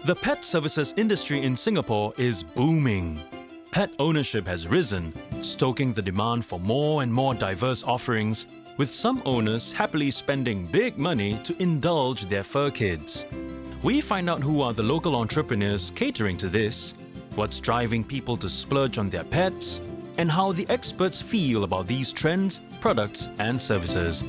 The pet services industry in Singapore is booming. Pet ownership has risen, stoking the demand for more and more diverse offerings, with some owners happily spending big money to indulge their fur kids. We find out who are the local entrepreneurs catering to this, what's driving people to splurge on their pets, and how the experts feel about these trends, products, and services.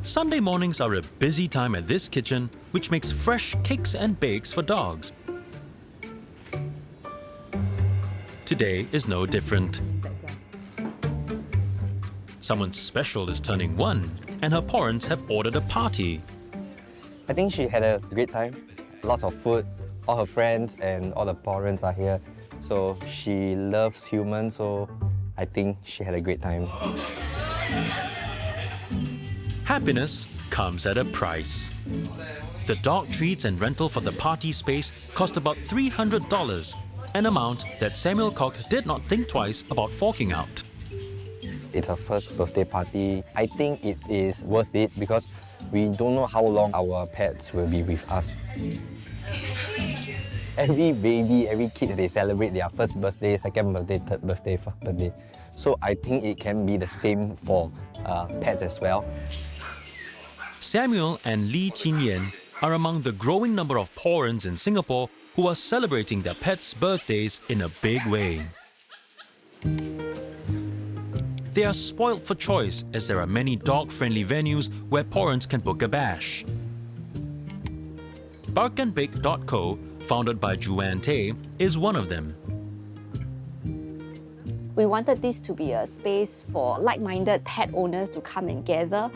Sunday mornings are a busy time at this kitchen, which makes fresh cakes and bakes for dogs. Today is no different. Someone special is turning 1, and her parents have ordered a party. I think she had a great time. Lots of food, all her friends and all the Pawrents are here. So she loves humans, so I think she had a great time. Happiness comes at a price. The dog treats and rental for the party space cost about $300, an amount that Samuel Koch did not think twice about forking out. It's her first birthday party. I think it is worth it because we don't know how long our pets will be with us. Every baby, every kid, they celebrate their first birthday, second birthday, third birthday, fourth birthday. So I think it can be the same for pets as well. Samuel and Lee Chin Yen are among the growing number of Pawrents in Singapore who are celebrating their pets' birthdays in a big way. They are spoilt for choice as there are many dog-friendly venues where Pawrents can book a bash. Barkandbake.co, founded by Juan Tay, is one of them. We wanted this to be a space for like-minded pet owners to come and gather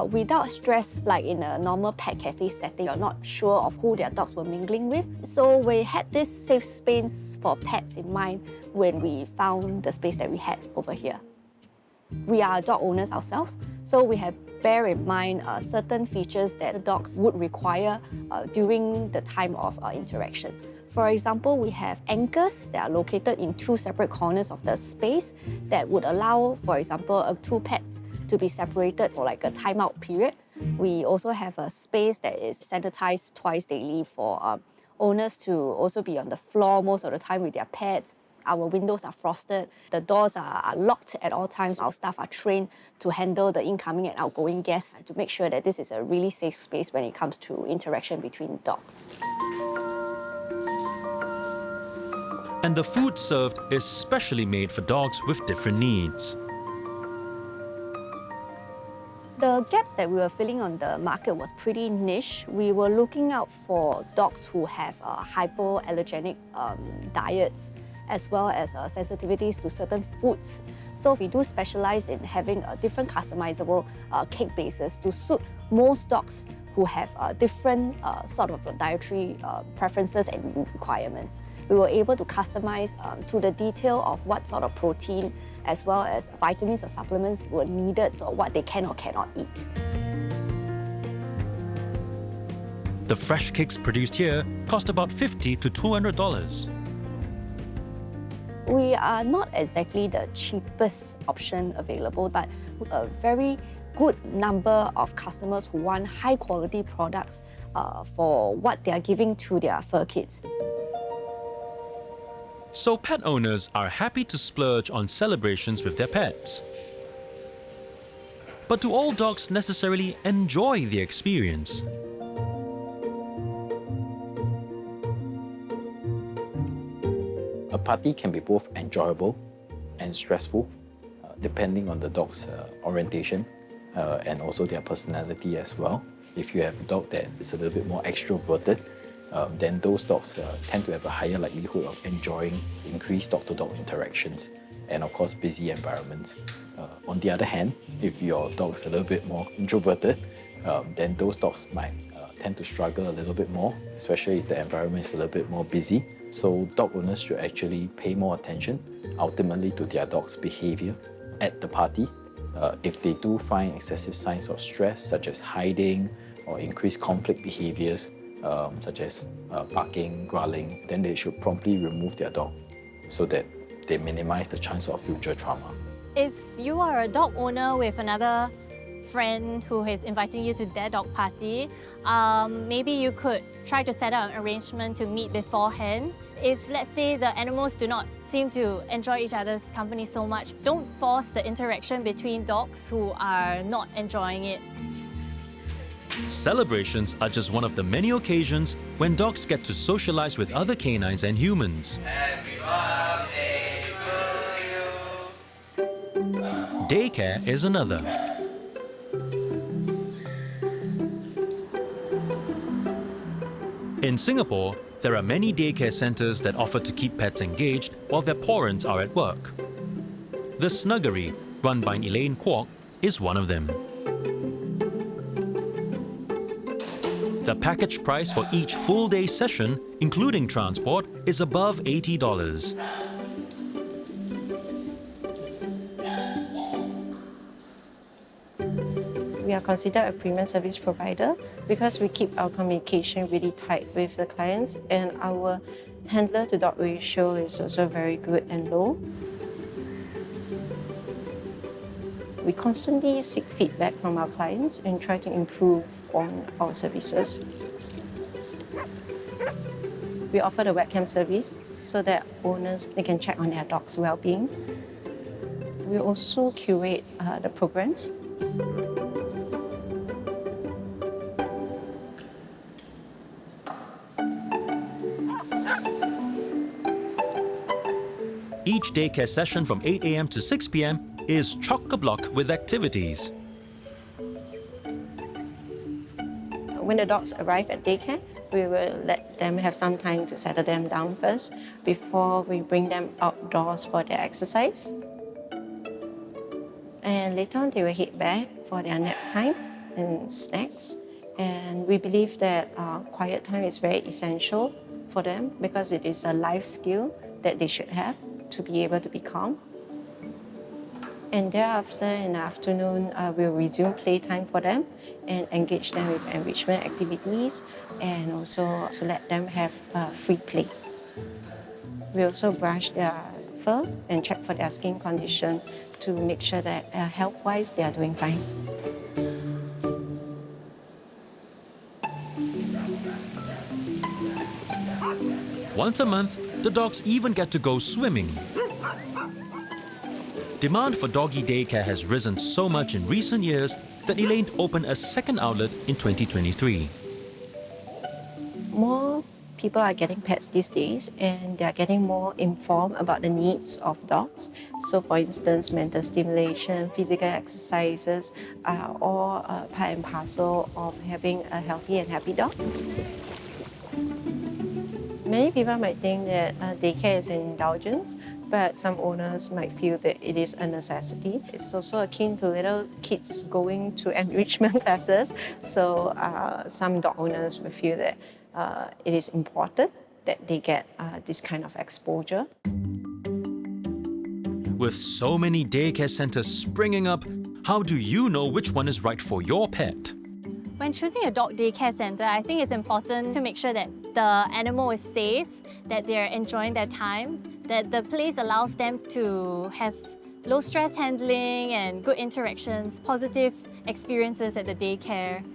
without stress like in a normal pet cafe setting. You're not sure of who their dogs were mingling with. So we had this safe space for pets in mind when we found the space that we had over here. We are dog owners ourselves, so we have bear in mind certain features that the dogs would require during the time of interaction. For example, we have anchors that are located in 2 separate corners of the space that would allow, for example, 2 pets to be separated for like a timeout period. We also have a space that is sanitized twice daily for owners to also be on the floor most of the time with their pets. Our windows are frosted, the doors are locked at all times. Our staff are trained to handle the incoming and outgoing guests to make sure that this is a really safe space when it comes to interaction between dogs. And the food served is specially made for dogs with different needs. The gaps that we were filling on the market was pretty niche. We were looking out for dogs who have hypoallergenic diets, as well as sensitivities to certain foods. So we do specialize in having different customizable cake bases to suit most dogs who have different sort of dietary preferences and requirements. We were able to customize to the detail of what sort of protein as well as vitamins or supplements were needed or what they can or cannot eat. The fresh cakes produced here cost about $50 to $200. We are not exactly the cheapest option available, but a very good number of customers who want high quality products for what they are giving to their fur kids. So pet owners are happy to splurge on celebrations with their pets. But do all dogs necessarily enjoy the experience? A party can be both enjoyable and stressful, depending on the dog's orientation and also their personality as well. If you have a dog that is a little bit more extroverted, then those dogs tend to have a higher likelihood of enjoying increased dog-to-dog interactions and, of course, busy environments. On the other hand, if your dog is a little bit more introverted, then those dogs might tend to struggle a little bit more, especially if the environment is a little bit more busy. So dog owners should actually pay more attention, ultimately, to their dog's behavior at the party. If they do find excessive signs of stress, such as hiding or increased conflict behaviors, such as barking, growling, then they should promptly remove their dog so that they minimize the chance of future trauma. If you are a dog owner with another friend who is inviting you to their dog party, maybe you could try to set up an arrangement to meet beforehand. If, let's say, the animals do not seem to enjoy each other's company so much, don't force the interaction between dogs who are not enjoying it. Celebrations are just one of the many occasions when dogs get to socialize with other canines and humans. Daycare is another. In Singapore, there are many daycare centres that offer to keep pets engaged while their parents are at work. The Snuggery, run by Elaine Kwok, is one of them. The package price for each full-day session, including transport, is above $80. We are considered a premium service provider because we keep our communication really tight with the clients, and our handler to dog ratio is also very good and low. We constantly seek feedback from our clients and try to improve on our services. We offer the webcam service so that owners they can check on their dog's well-being. We also curate the programs. Each daycare session from 8 a.m. to 6 p.m. is chock-a-block with activities. When the dogs arrive at daycare, we will let them have some time to settle them down first before we bring them outdoors for their exercise. And later on, they will head back for their nap time and snacks. And we believe that quiet time is very essential for them because it is a life skill that they should have to be able to be calm. And thereafter, in the afternoon, we'll resume playtime for them and engage them with enrichment activities and also to let them have free play. We also brush their fur and check for their skin condition to make sure that health-wise they are doing fine. Once a month, the dogs even get to go swimming. Demand for doggy daycare has risen so much in recent years that Elaine opened a second outlet in 2023. More people are getting pets these days and they are getting more informed about the needs of dogs. So for instance, mental stimulation, physical exercises are all part and parcel of having a healthy and happy dog. Many people might think that daycare is an indulgence, but some owners might feel that it is a necessity. It's also akin to little kids going to enrichment classes. So some dog owners will feel that it is important that they get this kind of exposure. With so many daycare centers springing up, how do you know which one is right for your pet? When choosing a dog daycare center, I think it's important to make sure that the animal is safe, that they're enjoying their time, that the place allows them to have low stress handling and good interactions, positive experiences at the daycare.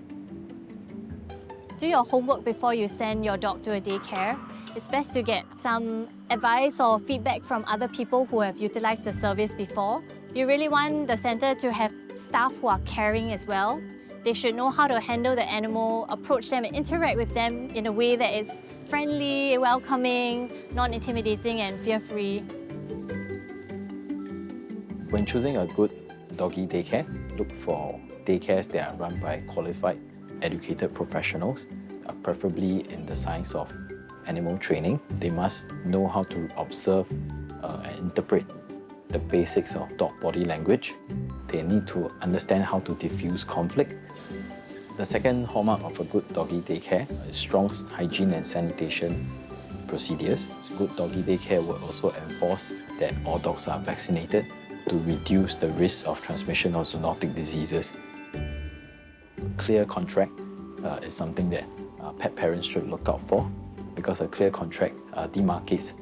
Do your homework before you send your dog to a daycare. It's best to get some advice or feedback from other people who have utilized the service before. You really want the center to have staff who are caring as well. They should know how to handle the animal, approach them and interact with them in a way that is friendly, welcoming, non-intimidating and fear-free. When choosing a good doggy daycare, look for daycares that are run by qualified, educated professionals, preferably in the science of animal training. They must know how to observe and interpret the basics of dog body language. They need to understand how to diffuse conflict. The second hallmark of a good doggy daycare is strong hygiene and sanitation procedures. Good doggy daycare will also enforce that all dogs are vaccinated to reduce the risk of transmission of zoonotic diseases. Clear contract is something that pet parents should look out for, because a clear contract demarcates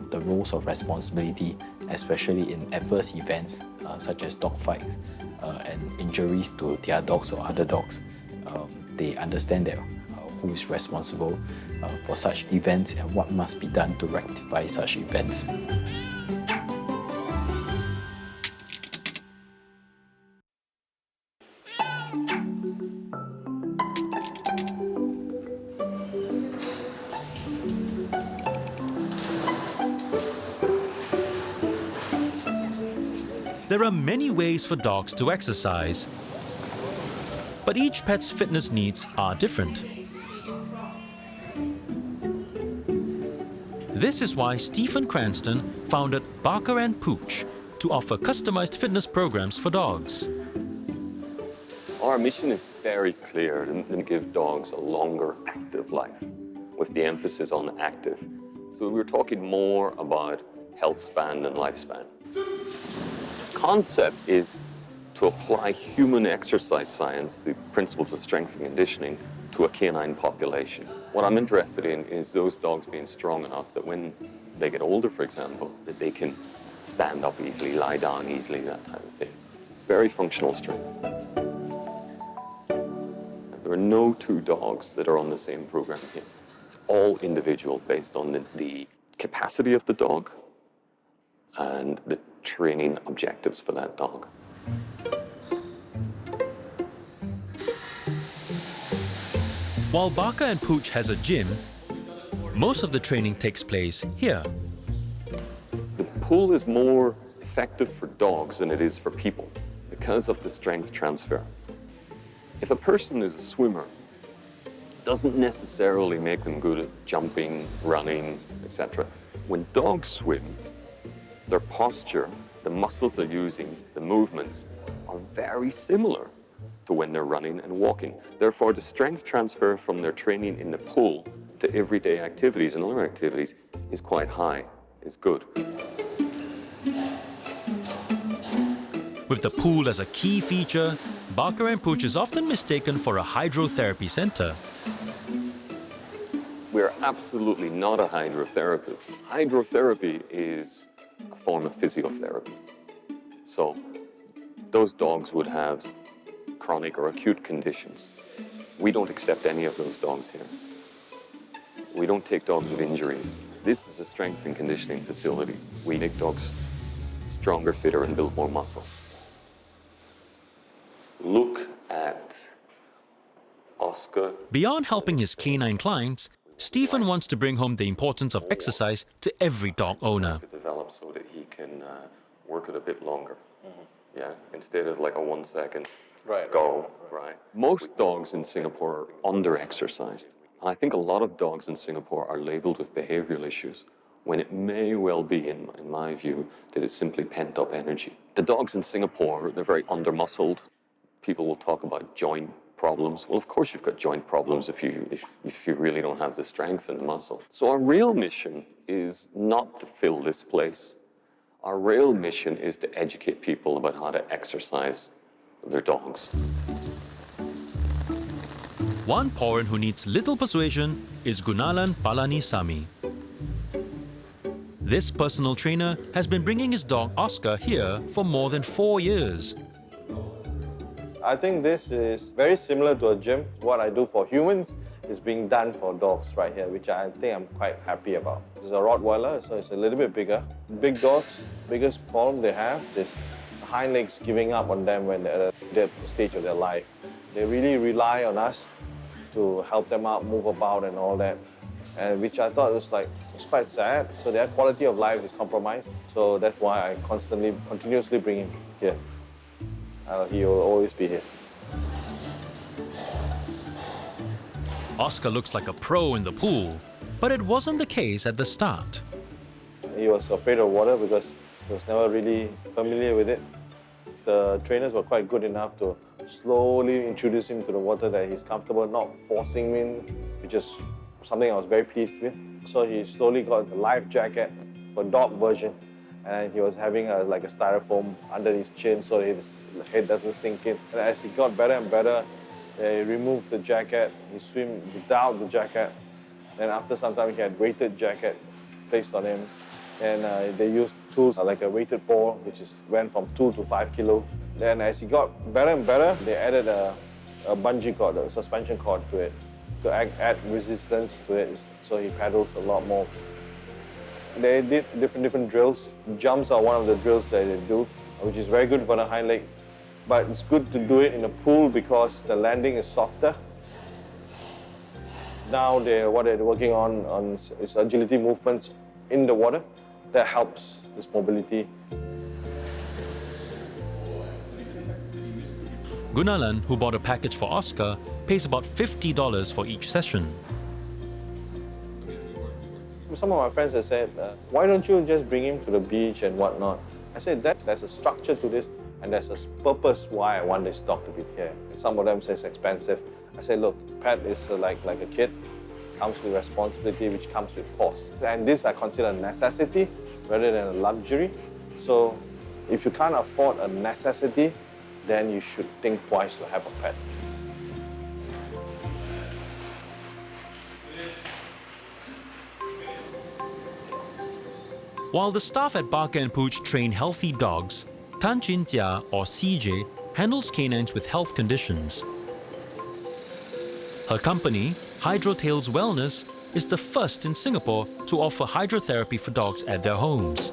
the roles of responsibility, especially in adverse events such as dog fights and injuries to their dogs or other dogs. They understand that who is responsible for such events and what must be done to rectify such events. There are many ways for dogs to exercise, but each pet's fitness needs are different. This is why Stephen Cranston founded Barker and Pooch to offer customized fitness programs for dogs. Our mission is very clear, to give dogs a longer active life, with the emphasis on active. So we're talking more about health span than lifespan. Concept is to apply human exercise science, the principles of strength and conditioning, to a canine population. What I'm interested in is those dogs being strong enough that when they get older, for example, that they can stand up easily, lie down easily, that type of thing. Very functional strength. There are no two dogs that are on the same program here. It's all individual based on the capacity of the dog and the training objectives for that dog. While Barker and Pooch has a gym, most of the training takes place here. The pool is more effective for dogs than it is for people because of the strength transfer. If a person is a swimmer, it doesn't necessarily make them good at jumping, running, etc. When dogs swim, their posture, the muscles they're using, the movements are very similar to when they're running and walking. Therefore, the strength transfer from their training in the pool to everyday activities and other activities is quite high, is good. With the pool as a key feature, Barker and Pooch is often mistaken for a hydrotherapy center. We're absolutely not a hydrotherapist. Hydrotherapy is a form of physiotherapy. So those dogs would have chronic or acute conditions. We don't accept any of those dogs here. We don't take dogs with injuries. This is a strength and conditioning facility. We make dogs stronger, fitter, and build more muscle. Look at Oscar. Beyond helping his canine clients, Stephen wants to bring home the importance of exercise to every dog owner. To develop so that he can work it a bit longer. Yeah, instead of like a 1 second go. Right. Most dogs in Singapore are under-exercised. And I think a lot of dogs in Singapore are labeled with behavioural issues, when it may well be, in my view, that it's simply pent-up energy. The dogs in Singapore, they're very under-muscled. People will talk about joint problems. Well, of course you've got joint problems if you really don't have the strength and the muscle. So our real mission is not to fill this place. Our real mission is to educate people about how to exercise their dogs. One Pawrent who needs little persuasion is Gunalan Palanisamy. This personal trainer has been bringing his dog Oscar here for more than 4 years. I think this is very similar to a gym. What I do for humans is being done for dogs right here, which I think I'm quite happy about. This is a Rottweiler, so it's a little bit bigger. Big dogs, biggest problem they have is hind legs giving up on them when they're at that stage of their life. They really rely on us to help them out, move about and all that, and which I thought was quite sad. So their quality of life is compromised. So that's why I continuously bring him here. He will always be here. Oscar looks like a pro in the pool, but it wasn't the case at the start. He was afraid of water because he was never really familiar with it. The trainers were quite good enough to slowly introduce him to the water that he's comfortable, not forcing him in, which is something I was very pleased with. So he slowly got the life jacket for dog version, and he was having a styrofoam under his chin so his head doesn't sink in. And as he got better and better, They removed the jacket, he swam without the jacket. Then after some time, he had weighted jacket placed on him. And they used tools like a weighted pole, which went from 2 to 5 kilos. Then as he got better and better, they added a bungee cord, a suspension cord to it, to add resistance to it, so he paddles a lot more. They did different drills. Jumps are one of the drills that they do, which is very good for the hind leg. But it's good to do it in a pool because the landing is softer. Now what they're working on is agility movements in the water that helps this mobility. Gunalan, who bought a package for Oscar, pays about $50 for each session. Some of my friends have said, why don't you just bring him to the beach and whatnot? I said, there's a structure to this and there's a purpose why I want this dog to be here. Some of them say it's expensive. I say, look, pet is like a kid, comes with responsibility, which comes with cost. And this I consider a necessity rather than a luxury. So if you can't afford a necessity, then you should think twice to have a pet. While the staff at Barker & Pooch train healthy dogs, Tan Chin Tia, or CJ, handles canines with health conditions. Her company, Hydrotherapy Wellness, is the first in Singapore to offer hydrotherapy for dogs at their homes.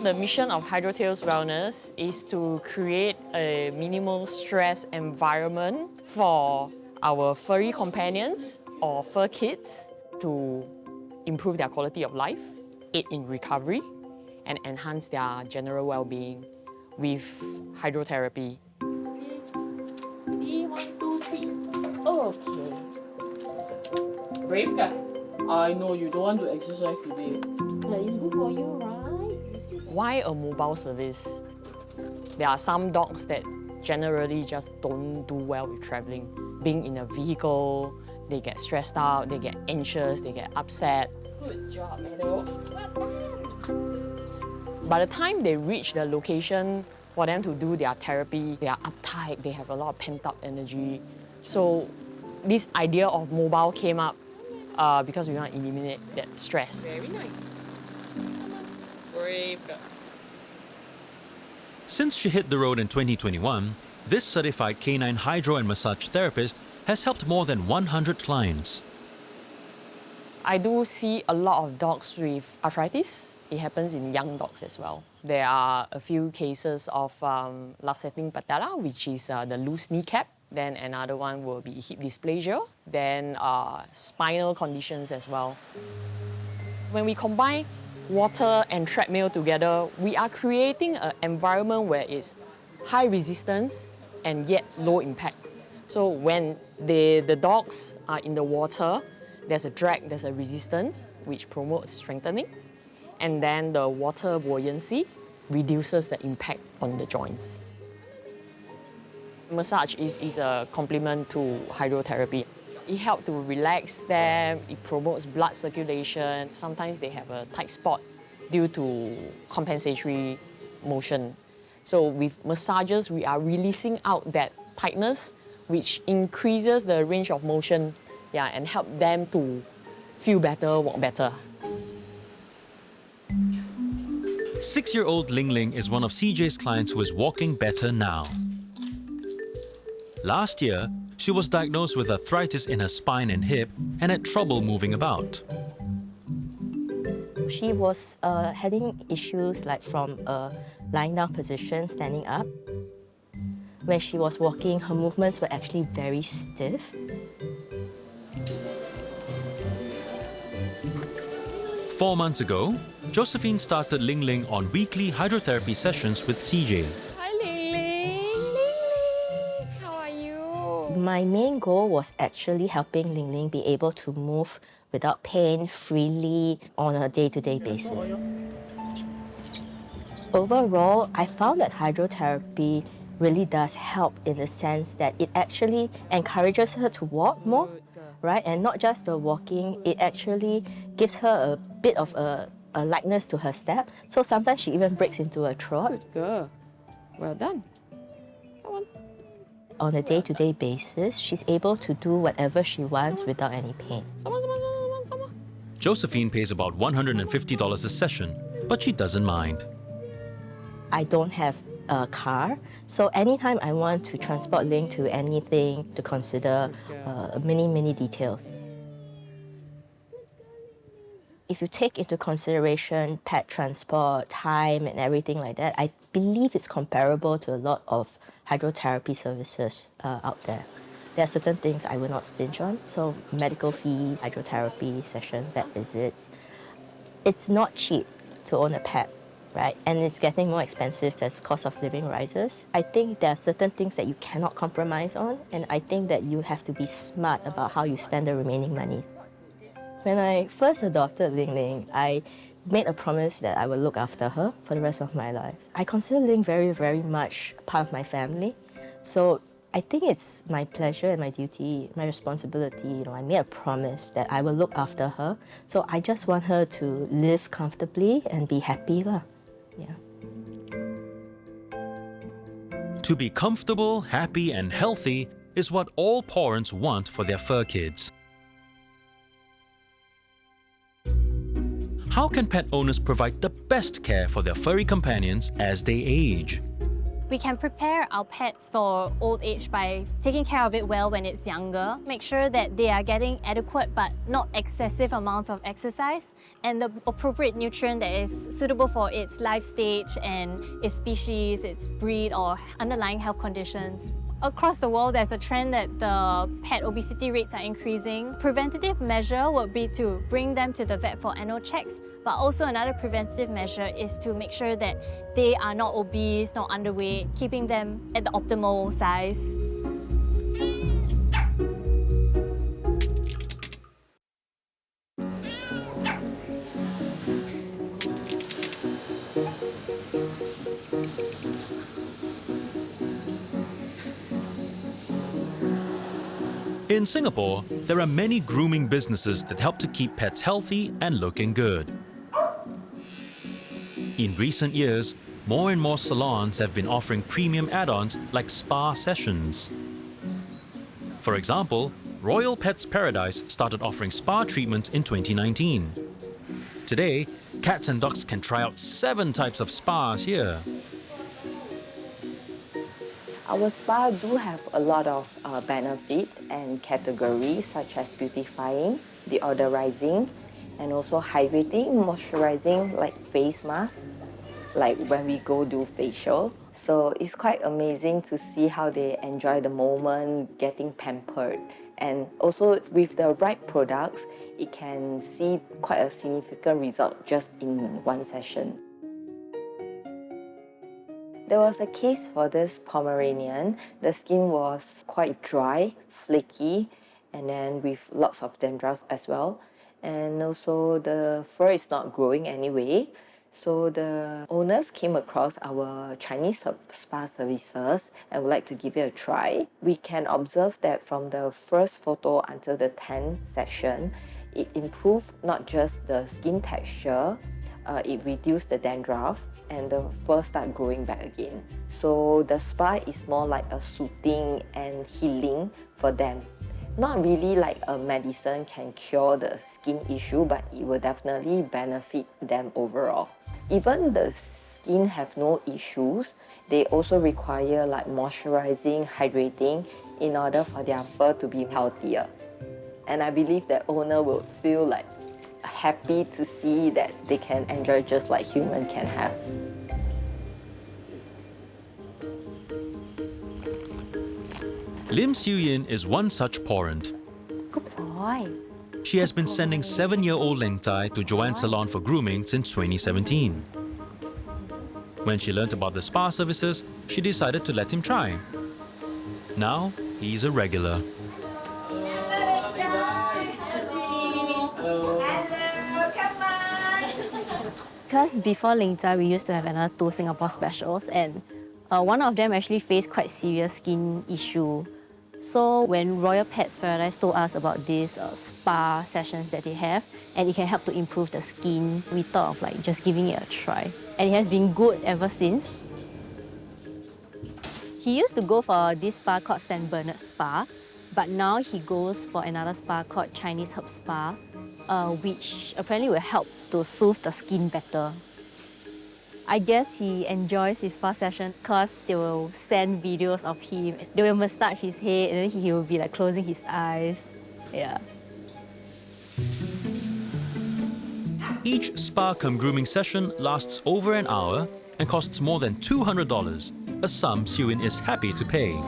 The mission of Hydrotherapy Wellness is to create a minimal stress environment for our furry companions or Furkids to improve their quality of life, aid in recovery, and enhance their general well-being with hydrotherapy. 3, 1, 2, 3. Okay. Brave guy. I know you don't want to exercise today. But it's good for you, right? Why a mobile service? There are some dogs that generally just don't do well with traveling. Being in a vehicle, they get stressed out, they get anxious, they get upset. Good job, Fido. By the time they reach the location for them to do their therapy, they are uptight, they have a lot of pent-up energy. So this idea of mobile came up because we want to eliminate that stress. Very nice. Brave girl. Since she hit the road in 2021, this certified canine hydro and massage therapist has helped more than 100 clients. I do see a lot of dogs with arthritis. It happens in young dogs as well. There are a few cases of luxating patella, which is the loose kneecap. Then another one will be hip dysplasia. Then spinal conditions as well. When we combine water and treadmill together, we are creating an environment where it's high resistance and yet low impact. So when the dogs are in the water, there's a drag, there's a resistance, which promotes strengthening. And then the water buoyancy reduces the impact on the joints. Massage is a complement to hydrotherapy. It helps to relax them, it promotes blood circulation. Sometimes they have a tight spot due to compensatory motion. So with massages, we are releasing out that tightness, which increases the range of motion, and help them to feel better, walk better. 6-year-old Ling Ling is one of CJ's clients who is walking better now. Last year, she was diagnosed with arthritis in her spine and hip and had trouble moving about. She was having issues like from a lying down position, standing up. When she was walking, her movements were actually very stiff. Four months ago, Josephine started Ling Ling on weekly hydrotherapy sessions with CJ. Hi, Ling Ling. Ling Ling, how are you? My main goal was actually helping Ling Ling be able to move without pain freely on a day-to-day basis. Overall, I found that hydrotherapy really does help in the sense that it actually encourages her to walk more, right? And not just the walking, it actually gives her a bit of a lightness to her step. So sometimes she even breaks into a trot. Good girl. Well done. Come on. on a day-to-day basis, she's able to do whatever she wants without any pain. Josephine pays about $150 a session, but she doesn't mind. I don't have a car, so anytime I want to transport Ling to anything to consider many details. If you take into consideration pet transport, time and everything like that, I believe it's comparable to a lot of hydrotherapy services out there. There are certain things I will not stinge on, so medical fees, hydrotherapy session, vet visits. It's not cheap to own a pet, right? And it's getting more expensive as cost of living rises. I think there are certain things that you cannot compromise on, and I think that you have to be smart about how you spend the remaining money. When I first adopted Ling Ling, I made a promise that I would look after her for the rest of my life. I consider Ling very much part of my family. So I think it's my pleasure and my duty, my responsibility. I made a promise that I will look after her. So I just want her to live comfortably and be happy. Yeah. To be comfortable, happy and healthy is what all Pawrents want for their fur kids. How can pet owners provide the best care for their furry companions as they age? We can prepare our pets for old age by taking care of it well when it's younger, make sure that they are getting adequate but not excessive amounts of exercise, and the appropriate nutrient that is suitable for its life stage and its species, its breed or underlying health conditions. Across the world, there's a trend that the pet obesity rates are increasing. Preventative measure would be to bring them to the vet for annual checks, but also another preventative measure is to make sure that they are not obese, not underweight, keeping them at the optimal size. In Singapore, there are many grooming businesses that help to keep pets healthy and looking good. In recent years, more and more salons have been offering premium add-ons like spa sessions. For example, Royal Pets Paradise started offering spa treatments in 2019. Today, cats and dogs can try out 7 types of spas here. Our spa do have a lot of benefits and categories such as beautifying, deodorizing, and also hydrating, moisturizing like face masks, like when we go do facial. So it's quite amazing to see how they enjoy the moment, getting pampered. And also with the right products, it can see quite a significant result just in one session. There was a case for this Pomeranian. The skin was quite dry, flaky, and then with lots of dandruff as well. And also the fur is not growing anyway. So the owners came across our Chinese spa services and would like to give it a try. We can observe that from the first photo until the 10th session, it improved not just the skin texture, it reduced the dandruff, and the fur start growing back again. So the spa is more like a soothing and healing for them. Not really like a medicine can cure the skin issue, but it will definitely benefit them overall. Even the skin have no issues, they also require like moisturizing, hydrating in order for their fur to be healthier. And I believe that owner will feel like happy to see that they can enjoy just like humans can have. Lim Siu Yin is one such Pawrent. Good boy. She has been sending 7-year-old Leng Tai to Joanne's salon for grooming since 2017. When she learnt about the spa services, she decided to let him try. Now, he's a regular. Because before Ling Tai, we used to have another 2 Singapore specials, and one of them actually faced quite serious skin issue. So when Royal Pets Paradise told us about these spa sessions that they have, and it can help to improve the skin, we thought of like just giving it a try. And it has been good ever since. He used to go for this spa called St. Bernard Spa, but now he goes for another spa called Chinese Herb Spa, which apparently will help to soothe the skin better. I guess he enjoys his spa session because they will send videos of him. They will massage his head and then he will be like closing his eyes. Yeah. Each spa cum grooming session lasts over an hour and costs more than $200, a sum Siwin is happy to pay.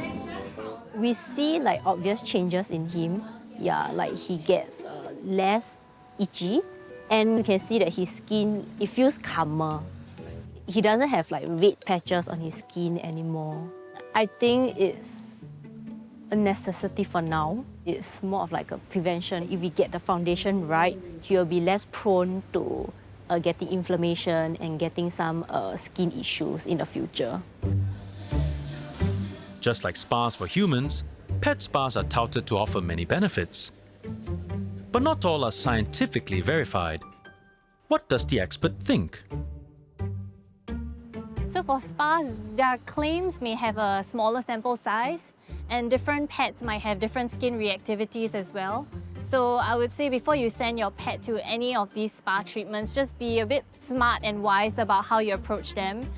We see like obvious changes in him. Yeah, like he gets less itchy and you can see that his skin, it feels calmer. He doesn't have like red patches on his skin anymore. I think it's a necessity for now. It's more of like a prevention. If we get the foundation right, he will be less prone to getting inflammation and getting some skin issues in the future. Just like spas for humans, pet spas are touted to offer many benefits. But not all are scientifically verified. What does the expert think? So for spas, their claims may have a smaller sample size, and different pets might have different skin reactivities as well. So I would say before you send your pet to any of these spa treatments, just be a bit smart and wise about how you approach them.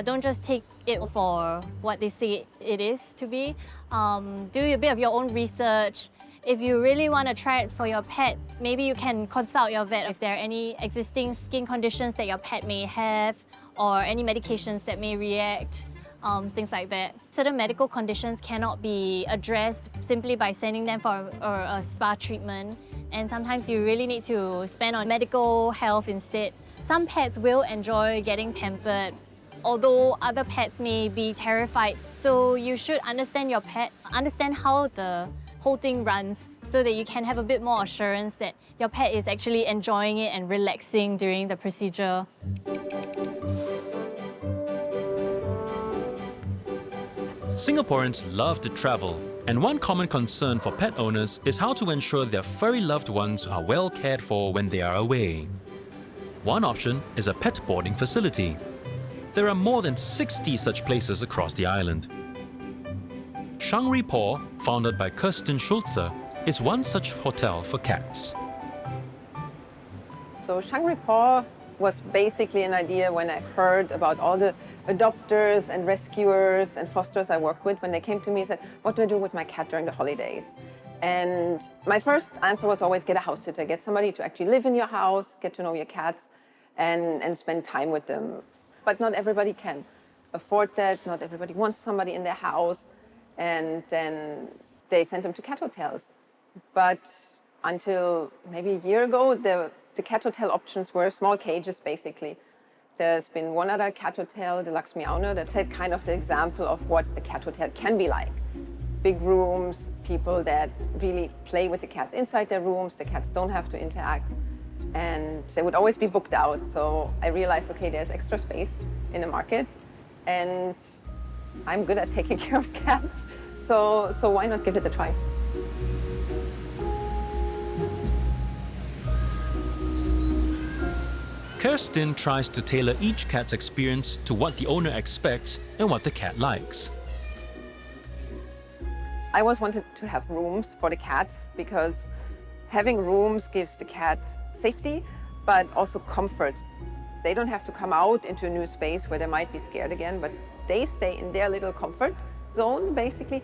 Don't just take it for what they say it is to be. Do a bit of your own research. If you really want to try it for your pet, maybe you can consult your vet if there are any existing skin conditions that your pet may have, or any medications that may react, things like that. Certain medical conditions cannot be addressed simply by sending them for a spa treatment, and sometimes you really need to spend on medical health instead. Some pets will enjoy getting pampered, although other pets may be terrified. So you should understand your pet, understand how the whole thing runs, so that you can have a bit more assurance that your pet is actually enjoying it and relaxing during the procedure. Singaporeans love to travel, and one common concern for pet owners is how to ensure their furry loved ones are well cared for when they are away. One option is a pet boarding facility. There are more than 60 such places across the island. Shangri Paw, founded by Kirsten Schulze, is one such hotel for cats. So Shangri Paw was basically an idea when I heard about all the adopters and rescuers and fosterers I work with. When they came to me and said, what do I do with my cat during the holidays? And my first answer was always get a house sitter, get somebody to actually live in your house, get to know your cats and spend time with them. But not everybody can afford that, not everybody wants somebody in their house, and then they sent them to cat hotels. But until maybe a year ago, the cat hotel options were small cages basically. There's been one other cat hotel, the Lux Miauna, that set kind of the example of what a cat hotel can be like. Big rooms, people that really play with the cats inside their rooms, the cats don't have to interact, and they would always be booked out. So I realized, okay, there's extra space in the market, and I'm good at taking care of cats, so why not give it a try? Kirsten tries to tailor each cat's experience to what the owner expects and what the cat likes. I always wanted to have rooms for the cats because having rooms gives the cat safety, but also comfort. They don't have to come out into a new space where they might be scared again, but they stay in their little comfort zone, basically.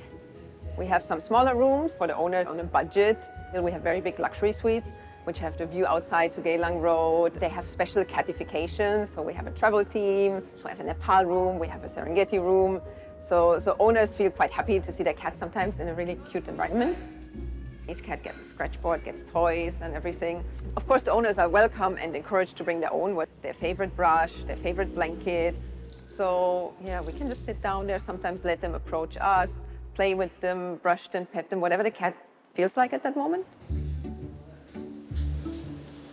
We have some smaller rooms for the owner on a budget. We have very big luxury suites, which have the view outside to Geylang Road. They have special catifications, so we have a travel team, so we have a Nepal room, we have a Serengeti room. So owners feel quite happy to see their cats sometimes in a really cute environment. Each cat gets a scratch board, gets toys and everything. Of course, the owners are welcome and encouraged to bring their own, with their favorite brush, their favorite blanket. So yeah, we can just sit down there, sometimes let them approach us, play with them, brush them, pet them, whatever the cat feels like at that moment.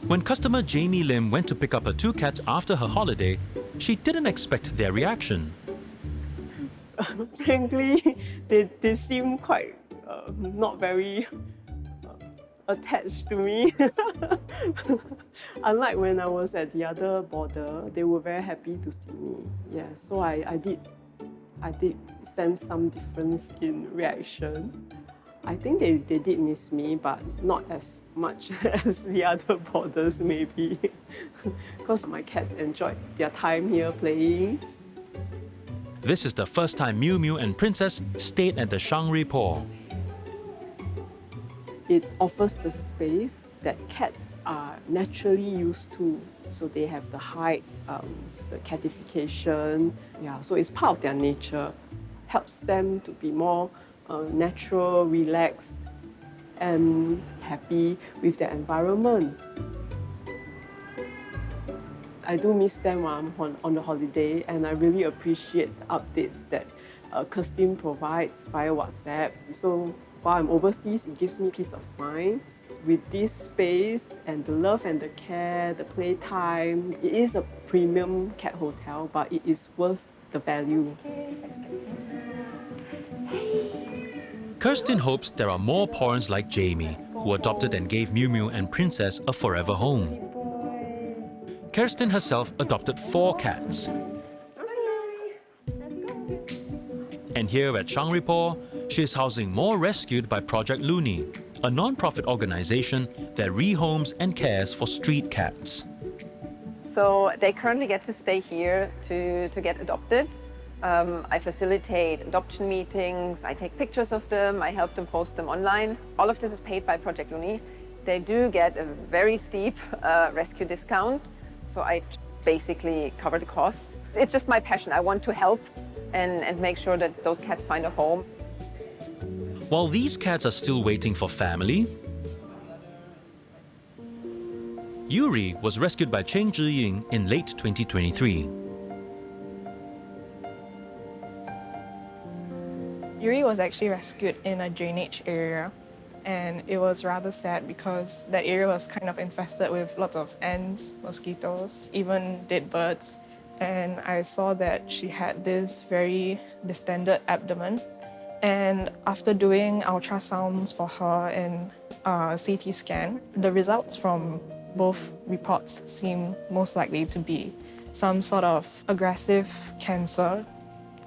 When customer Jamie Lim went to pick up her 2 cats after her holiday, she didn't expect their reaction. Frankly, they seem quite not very attached to me. Unlike when I was at the other border, they were very happy to see me. Yeah, so I I did sense some difference in reaction. I think they did miss me, but not as much as the other boarders maybe, because my cats enjoyed their time here playing. This is the first time Miu Miu and Princess stayed at the Shangri Paw. It offers the space that cats are naturally used to. So they have the height, the catification. Yeah, so it's part of their nature. Helps them to be more natural, relaxed, and happy with their environment. I do miss them while I'm on the holiday, and I really appreciate the updates that Kirsten provides via WhatsApp. So while I'm overseas, it gives me peace of mind. With this space and the love and the care, the playtime, it is a premium cat hotel, but it is worth the value. Kirsten hopes there are more Pawrents like Jamie, who adopted and gave Miu Miu and Princess a forever home. Kirsten herself adopted 4 cats. And here at Shangri Paw, she is housing more rescued by Project Looney, a non-profit organization that rehomes and cares for street cats. So they currently get to stay here to get adopted. I facilitate adoption meetings, I take pictures of them, I help them post them online. All of this is paid by Project Looney. They do get a very steep rescue discount, so I basically cover the costs. It's just my passion. I want to help and make sure that those cats find a home. While these cats are still waiting for family, Yuri was rescued by Cheng Zhiying in late 2023. Yuri was actually rescued in a drainage area, and it was rather sad because that area was kind of infested with lots of ants, mosquitoes, even dead birds. And I saw that she had this very distended abdomen. And after doing ultrasounds for her and CT scan, the results from both reports seem most likely to be some sort of aggressive cancer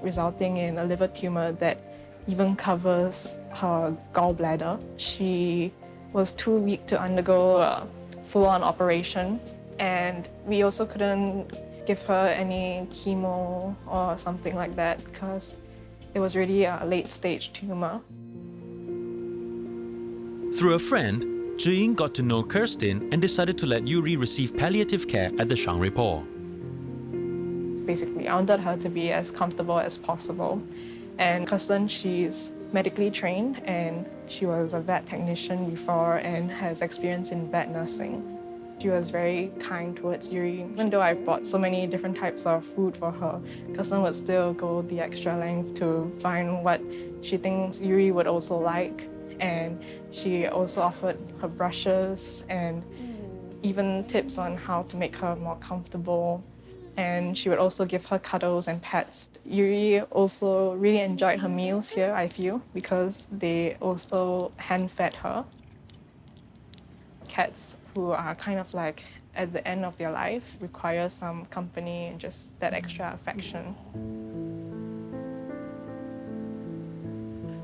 resulting in a liver tumor that even covers her gallbladder. She was too weak to undergo a full-on operation, and we also couldn't give her any chemo or something like that because it was really a late-stage tumor. Through a friend, Zhiying got to know Kirsten and decided to let Yuri receive palliative care at the Shangri Paw. Basically, I wanted her to be as comfortable as possible. And Kirsten, she's medically trained and she was a vet technician before and has experience in vet nursing. She was very kind towards Yuri. Even though I bought so many different types of food for her, Kirsten would still go the extra length to find what she thinks Yuri would also like. And she also offered her brushes and even tips on how to make her more comfortable. And she would also give her cuddles and pets. Yuri also really enjoyed her meals here, I feel, because they also hand-fed her. Cats who are kind of like at the end of their life require some company and just that extra affection.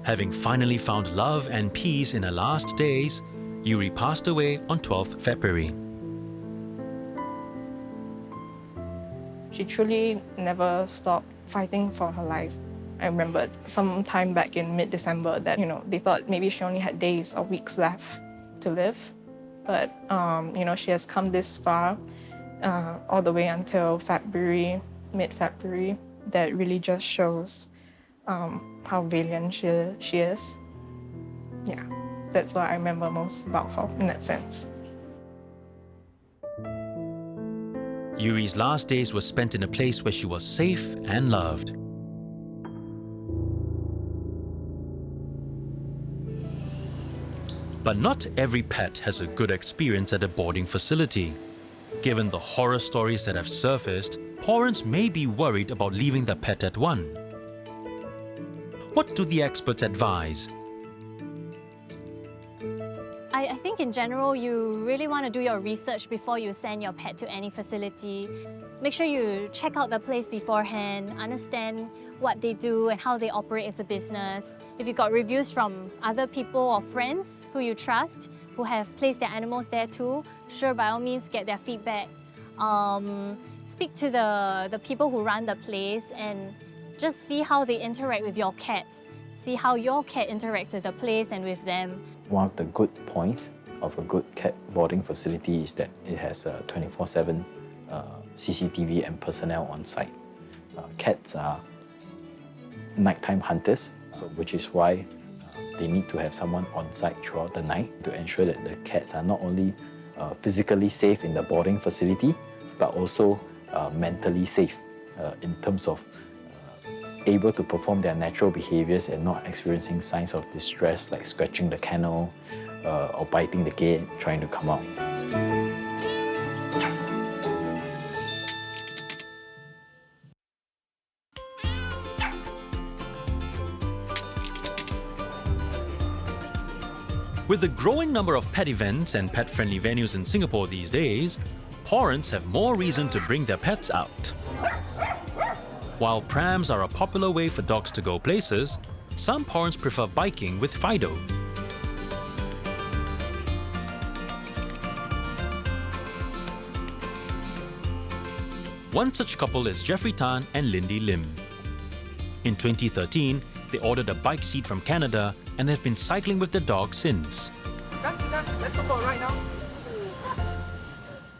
Having finally found love and peace in her last days, Yuri passed away on 12th February. She truly never stopped fighting for her life. I remembered some time back in mid-December that, they thought maybe she only had days or weeks left to live. But, she has come this far, all the way until February, mid-February. That really just shows how valiant she is. Yeah, that's what I remember most about her in that sense. Yuri's last days were spent in a place where she was safe and loved. But not every pet has a good experience at a boarding facility. Given the horror stories that have surfaced, Pawrents may be worried about leaving the pet at one. What do the experts advise? I I think in general, you really want to do your research before you send your pet to any facility. Make sure you check out the place beforehand, understand what they do and how they operate as a business. If you've got reviews from other people or friends who you trust, who have placed their animals there too, sure, by all means, get their feedback. Speak to the people who run the place and just see how they interact with your cats. See how your cat interacts with the place and with them. One of the good points of a good cat boarding facility is that it has a 24/7 CCTV and personnel on site. Cats are nighttime hunters, so which is why they need to have someone on site throughout the night to ensure that the cats are not only physically safe in the boarding facility, but also mentally safe in terms of able to perform their natural behaviors and not experiencing signs of distress like scratching the kennel or biting the gate, trying to come out. With the growing number of pet events and pet-friendly venues in Singapore these days, Pawrents have more reason to bring their pets out. While prams are a popular way for dogs to go places, some Pawrents prefer biking with Fido. One such couple is Jeffrey Tan and Lindy Lim. In 2013, they ordered a bike seat from Canada and have been cycling with the dog since. Let's go for a ride now.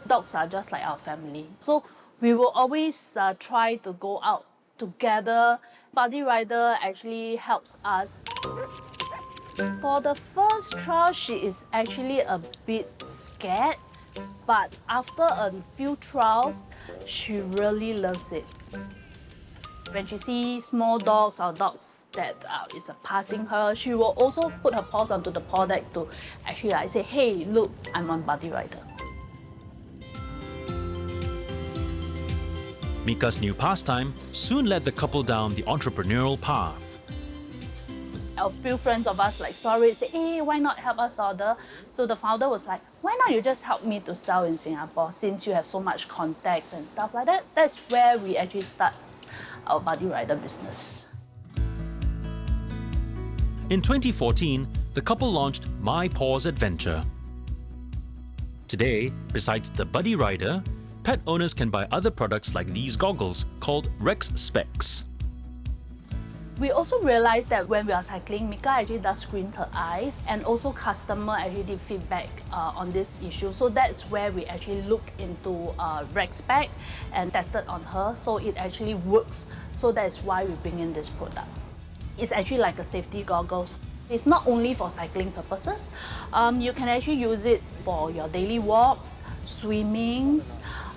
Dogs are just like our family. So we will always try to go out together. Buddy Rider actually helps us. For the first trial, she is actually a bit scared, but after a few trials, she really loves it. When she sees small dogs or dogs that is passing her, she will also put her paws onto the paw deck to actually like say, hey, look, I'm on Buddy Rider. Mika's new pastime soon led the couple down the entrepreneurial path. A few friends of us like saw it, say, hey, why not help us order? So the founder was like, why not you just help me to sell in Singapore since you have so much contacts and stuff like that? That's where we actually start our Buddy Rider business. In 2014, the couple launched My Paws Adventure. Today, besides the Buddy Rider, pet owners can buy other products like these goggles called Rex Specs. We also realized that when we are cycling, Mika actually does squint her eyes, and also customer actually did feedback on this issue. So that's where we actually look into Rex Spec and tested on her. So it actually works. So that's why we bring in this product. It's actually like a safety goggles. It's not only for cycling purposes. You can actually use it for your daily walks, swimming.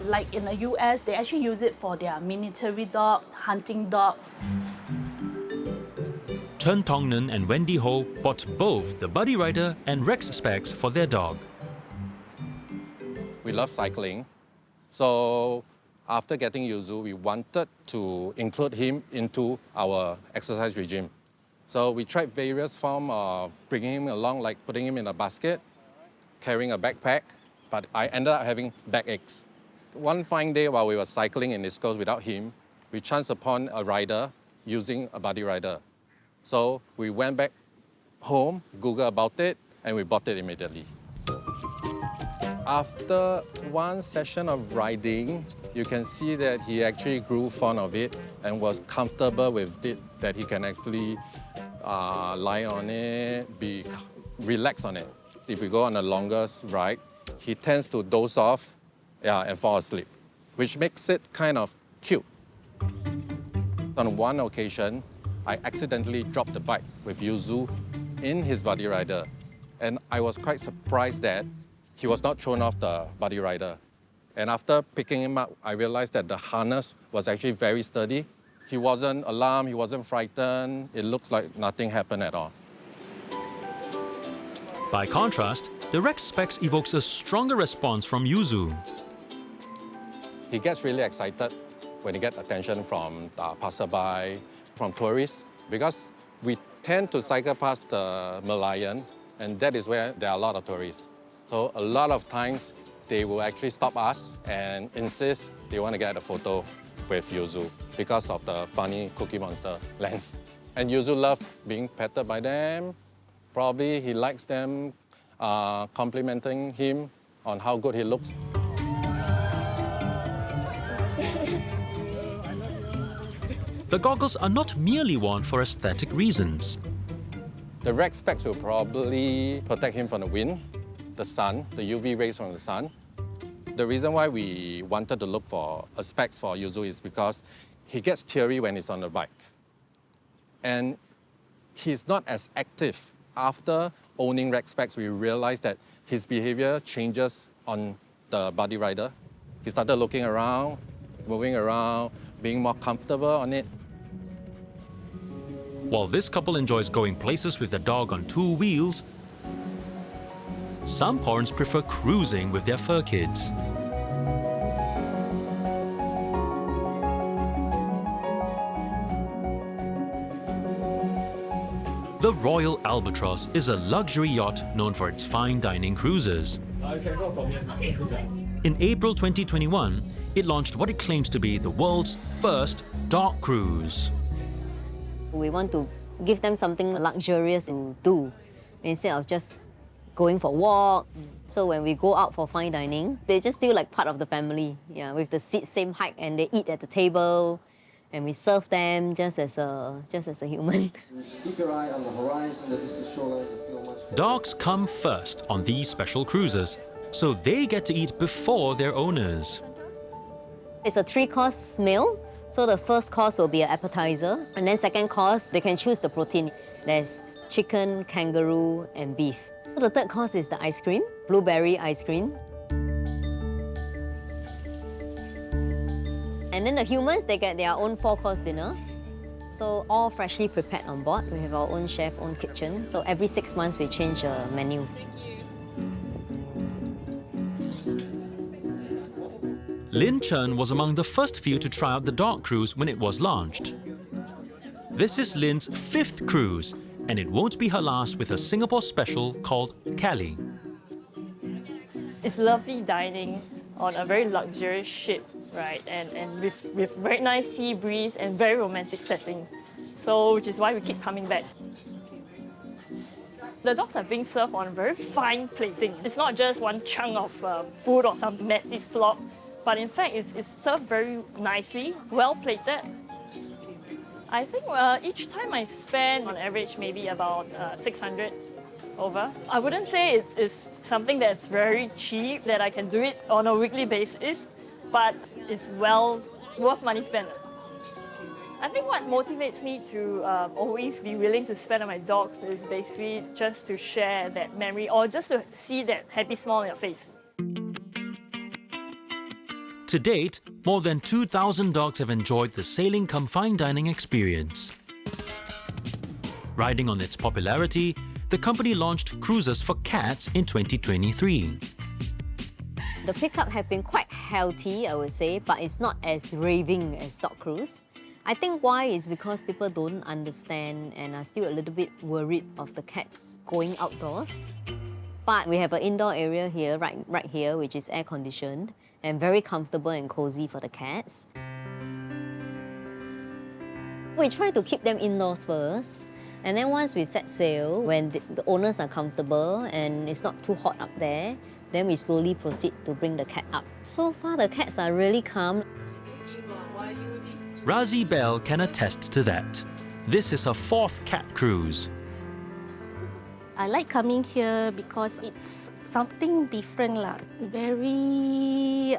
Like in the US, they actually use it for their military dog, hunting dog. Chen Tongnan and Wendy Ho bought both the Buddy Rider and Rex Specs for their dog. We love cycling, so after getting Yuzu, we wanted to include him into our exercise regime. So we tried various forms of bringing him along, like putting him in a basket, carrying a backpack, but I ended up having backaches. One fine day while we were cycling in East Coast without him, we chanced upon a rider using a Buddy Rider. So we went back home, Googled about it, and we bought it immediately. After one session of riding, you can see that he actually grew fond of it and was comfortable with it, that he can actually lie on it, be relaxed on it. If we go on a longer ride, he tends to doze off and fall asleep, which makes it kind of cute. On one occasion, I accidentally dropped the bike with Yuzu in his Buddy Rider. And I was quite surprised that he was not thrown off the Buddy Rider. And after picking him up, I realized that the harness was actually very sturdy. He wasn't alarmed, he wasn't frightened. It looks like nothing happened at all. By contrast, the Rex Specs evokes a stronger response from Yuzu. He gets really excited when he gets attention from passerby, from tourists, because we tend to cycle past the Merlion And that is where there are a lot of tourists. So a lot of times, they will actually stop us and insist they want to get a photo with Yuzu because of the funny Cookie Monster lens. And Yuzu loves being petted by them. Probably he likes them complimenting him on how good he looks. The goggles are not merely worn for aesthetic reasons. The red specs will probably protect him from the wind, the sun, the UV rays from the sun. The reason why we wanted to look for a specs for Yuzu is because he gets teary when he's on the bike. And he's not as active. After owning red specs, we realized that his behavior changes on the buddy rider. He started looking around, moving around, being more comfortable on it. While this couple enjoys going places with the dog on 2 wheels, some parents prefer cruising with their Furkids. The Royal Albatross is a luxury yacht known for its fine dining cruises. In April 2021, it launched what it claims to be the world's first dog cruise. We want to give them something luxurious to do instead of just going for a walk. So when we go out for fine dining, they just feel like part of the family. Yeah, with the seats same height and they eat at the table. And we serve them just as a human. Keep your eye on the horizon, the distant shoreline, you feel much. Dogs come first on these special cruises, so they get to eat before their owners. It's a 3-course meal. So the first course will be an appetizer, and then second course, they can choose the protein. There's chicken, kangaroo, and beef. So the third course is the ice cream, blueberry ice cream. And then the humans, they get their own 4-course dinner. So all freshly prepared on board. We have our own chef, own kitchen. So every 6 months, we change the menu. Lin Chen was among the first few to try out the dog cruise when it was launched. This is Lin's 5th cruise, and it won't be her last with a Singapore special called Cali. It's lovely dining on a very luxurious ship, right? And with very nice sea breeze and very romantic setting. So, which is why we keep coming back. The dogs are being served on very fine plating. It's not just one chunk of food or some messy slop, but in fact it's served very nicely, well plated. I think each time I spend on average maybe about 600 over. I wouldn't say it's something that's very cheap, that I can do it on a weekly basis, but it's well worth money spent. I think what motivates me to always be willing to spend on my dogs is basically just to share that memory or just to see that happy smile on your face. To date, more than 2,000 dogs have enjoyed the sailing cum fine dining experience. Riding on its popularity, the company launched cruises for cats in 2023. The pickup have been quite healthy, I would say, but it's not as raving as dog cruise. I think why is because people don't understand and are still a little bit worried of the cats going outdoors. But we have an indoor area here, right here, which is air-conditioned and very comfortable and cozy for the cats. We try to keep them indoors first, and then once we set sail, when the owners are comfortable and it's not too hot up there, then we slowly proceed to bring the cat up. So far, the cats are really calm. Razi Bell can attest to that. This is her 4th cat cruise. I like coming here because it's something different lah. Very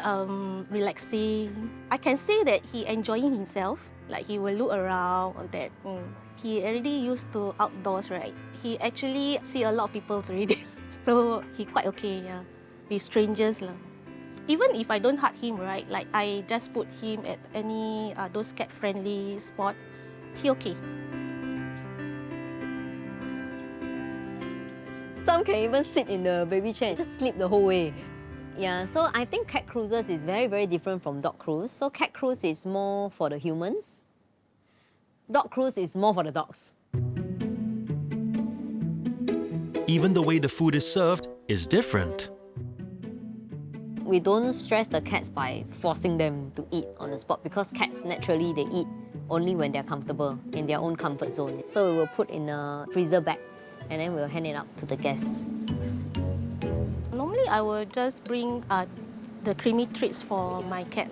relaxing. I can say that he enjoying himself. Like he will look around on that. He already used to outdoors, right? He actually see a lot of people already. So he quite okay, yeah. With strangers lah. Even if I don't hug him, right? Like I just put him at any those cat-friendly spot, he okay. Some can even sit in the baby chair and just sleep the whole way. Yeah, so I think cat cruises is very, very different from dog cruise. So cat cruise is more for the humans. Dog cruise is more for the dogs. Even the way the food is served is different. We don't stress the cats by forcing them to eat on the spot because cats naturally they eat only when they're comfortable in their own comfort zone. So we will put in a freezer bag and then we'll hand it out to the guests. Normally, I will just bring the creamy treats for my cat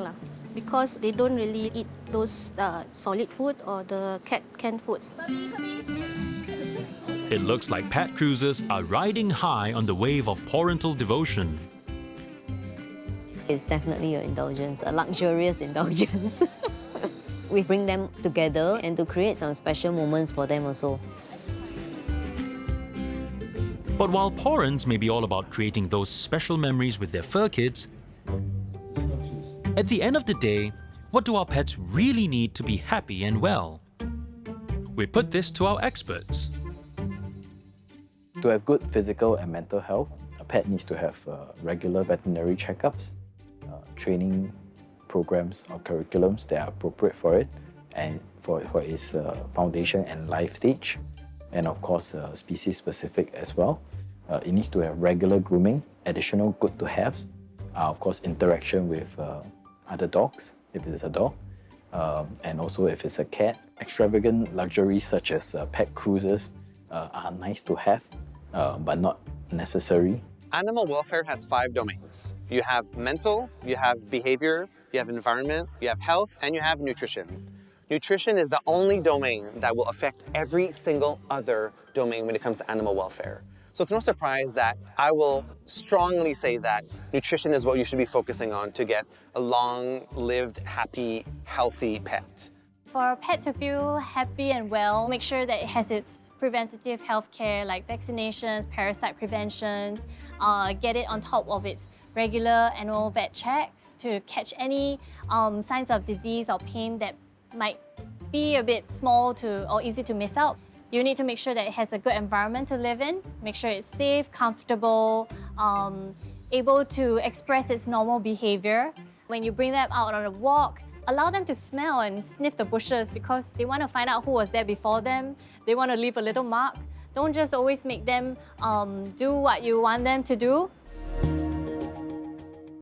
because they don't really eat those solid food or the cat canned foods. It looks like pet cruisers are riding high on the wave of parental devotion. It's definitely an indulgence, a luxurious indulgence. We bring them together and to create some special moments for them also. But while Pawrents may be all about creating those special memories with their fur kids, at the end of the day, what do our pets really need to be happy and well? We put this to our experts. To have good physical and mental health, a pet needs to have regular veterinary checkups, training programs or curriculums that are appropriate for it and for its foundation and life stage, and of course species specific as well. It needs to have regular grooming, additional good to haves, of course interaction with other dogs if it is a dog, and also if it's a cat. Extravagant luxuries such as pet cruises are nice to have, but not necessary. Animal welfare has 5 domains. You have mental, you have behavior, you have environment, you have health, and you have nutrition. Nutrition is the only domain that will affect every single other domain when it comes to animal welfare. So it's no surprise that I will strongly say that nutrition is what you should be focusing on to get a long-lived, happy, healthy pet. For a pet to feel happy and well, make sure that it has its preventative health care like vaccinations, parasite preventions, get it on top of its regular annual vet checks to catch any signs of disease or pain that might be a bit small or easy to miss out. You need to make sure that it has a good environment to live in, make sure it's safe, comfortable, able to express its normal behavior. When you bring them out on a walk, allow them to smell and sniff the bushes because they want to find out who was there before them. They want to leave a little mark. Don't just always make them do what you want them to do.